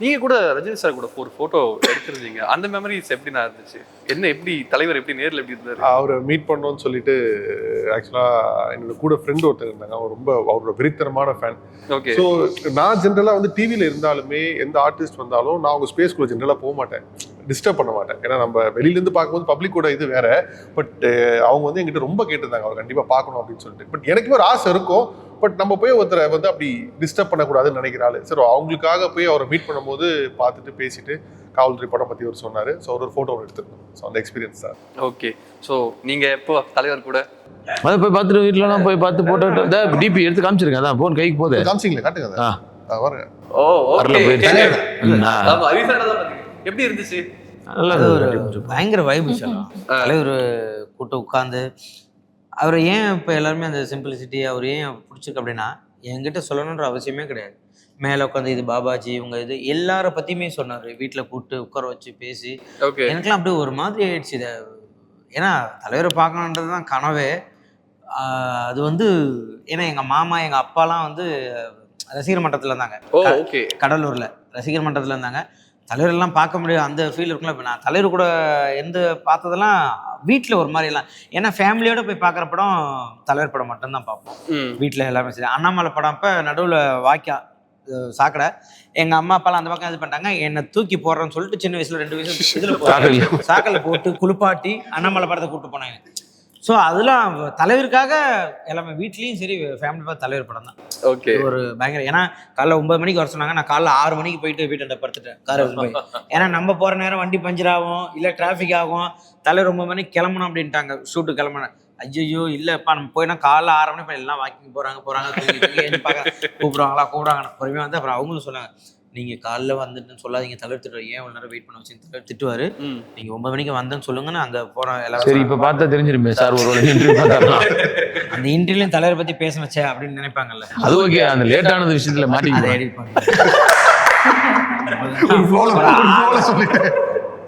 நீங்க கூட ரஜினி சார் கூட ஒரு போட்டோ எடுத்திருந்தீங்க. அந்த மெமரிஸ் எப்படி நான் இருந்துச்சு? என்ன எப்படி தலைவர் எப்படி நேர்ல எப்படி இருந்தாரு? அவரை மீட் பண்ணோம்னு சொல்லிட்டு ஆக்சுவலா என்னோட கூட ஃப்ரெண்ட் ஒருத்தர் இருந்தாங்க. அவர் ரொம்ப அவரோட வெறித்தனமான ஃபேன். ஓகே. ஸோ நான் ஜென்ரலா வந்து டிவியில இருந்தாலுமே எந்த ஆர்டிஸ்ட் வந்தாலும் நான் அவங்க ஸ்பேஸ்க்குள்ள ஜென்ரலா போக மாட்டேன், டிஸ்டர்ப் பண்ண மாட்டேன். ஏன்னா நம்ம வெளியில இருந்து பார்க்கும்போது பப்ளிக்கோட இது வேற. பட் அவங்க வந்து எங்கிட்ட ரொம்ப கேட்டிருந்தாங்க அவர் கண்டிப்பா பார்க்கணும் அப்படின்னு சொல்லிட்டு. பட் எனக்குமே ஒரு ஆசை இருக்கும். பட் நம்ம போய் ஒருத்தரை வந்து அப்படி டிஸ்டர்ப் பண்ணக்கூடாதுன்னு நினைக்கிறாள். சரி, அவங்களுக்காக போய் அவரை மீட் பண்ணும்போது பார்த்துட்டு பேசிட்டு காவல்துறை படம் பற்றி அவர் சொன்னார். ஸோ ஒரு ஃபோட்டோ எடுத்துருக்கோம். ஸோ அந்த எக்ஸ்பீரியன்ஸ் தான். ஓகே. ஸோ நீங்கள் எப்போ தலைவர் கூட அதை போய் பார்த்துட்டு வீட்டிலலாம் போய் பார்த்து போட்டோ டிபி எடுத்து காமிச்சிருக்கேன். அதான் ஃபோன் கைக்கு போகுது. காமிச்சிங்களே, காட்டுங்க. பாருங்க. ஓ ஓகே. ஆமா, எப்படி இருந்துச்சு? அது ஒரு பயங்கர வைப் சொல்லலாம். தலைவர் கூட்டு உட்காந்து அவர் ஏன் இப்போ எல்லாருமே அந்த சிம்பிளிசிட்டி அவர் ஏன் பிடிச்சிருக்கு அப்படின்னா, என்கிட்ட சொல்லணுன்ற அவசியமே கிடையாது. மேலே உட்காந்து இது பாபாஜி இவங்க இது எல்லார பற்றியுமே சொன்னார். வீட்டில் கூப்பிட்டு உட்கார வச்சு பேசி எனக்குலாம் அப்படியே ஒரு மாதிரி ஆயிடுச்சு. இதை ஏன்னா தலைவரை பார்க்கணுன்றது தான் கனவே. அது வந்து ஏன்னா எங்கள் மாமா எங்கள் அப்பாலாம் வந்து ரசிகர் மன்றத்தில் இருந்தாங்க. கடலூரில் ரசிகர் மன்றத்தில் இருந்தாங்க. தலைவரெல்லாம் பார்க்க முடியாது அந்த ஃபீல் இருக்குல்ல. இப்போ நான் தலைவர் கூட இருந்து பார்த்ததெல்லாம் வீட்டில் ஒரு மாதிரிலாம். ஏன்னா ஃபேமிலியோட போய் பார்க்குற படம் தலைவர் படம் மட்டும்தான் பார்ப்போம் வீட்டில் எல்லாருமே. சரி, அண்ணாமலை படம் அப்போ நடுவில் வாக்கியா சாக்கடை எங்கள் அம்மா அப்பாலாம் அந்த பக்கம் இது பண்ணிட்டாங்க. என்னை தூக்கி போடுறேன்னு சொல்லிட்டு சின்ன வயசில் 2 வயசு இதில் சாக்கடையில் போட்டு குளிப்பாட்டி அண்ணாமலை படத்தை கூப்பிட்டு போனாங்க. ஸோ அதெல்லாம் தலைவருக்காக எல்லாமே வீட்லேயும் சரி ஃபேமிலி பார்த்து தலைவர் படம் தான். ஓகே. ஒரு பயங்கர. ஏன்னா காலைல 9 மணிக்கு வர சொன்னாங்க. நான் காலைல 6 மணிக்கு போயிட்டு வீட்டை படுத்துட்டேன் காரை போய். ஏன்னா நம்ம போகிற நேரம் வண்டி பஞ்சர் ஆகும், இல்லை டிராஃபிக் ஆகும். தலைவர் 9 மணிக்கு கிளம்பணும் அப்படின்ட்டாங்க, ஷூட்டு கிளம்புனேன். ஐயோ இல்லைப்பா நம்ம போயினா காலைல 6 மணி எல்லாம் வாக்கிங் போகிறாங்க கூப்பிடுவாங்களா பொறுமையாக வந்து அப்புறம் அவங்களும் சொன்னாங்க, நீங்கள் காலைல வந்துட்டுன்னு சொல்லாதீங்க, தலைவர் திட்டுவார், ஏன் ஒரு நேரம் வெயிட் பண்ண வச்சு தலைவர் திட்டுவார், நீங்கள் 9 மணிக்கு வந்தேன்னு சொல்லுங்கன்னு அங்கே போகிறோம் எல்லாரும். சரி, இப்போ பார்த்தா தெரிஞ்சிருமே சார் ஒரு அந்த இன்டர்வியூலையும் தலைவரை பற்றி பேச வச்சே அப்படின்னு நினைப்பாங்கல்ல. அது ஓகே. அந்த லேட்டானது விஷயத்தில் மாட்டி எடிட் பண்ணி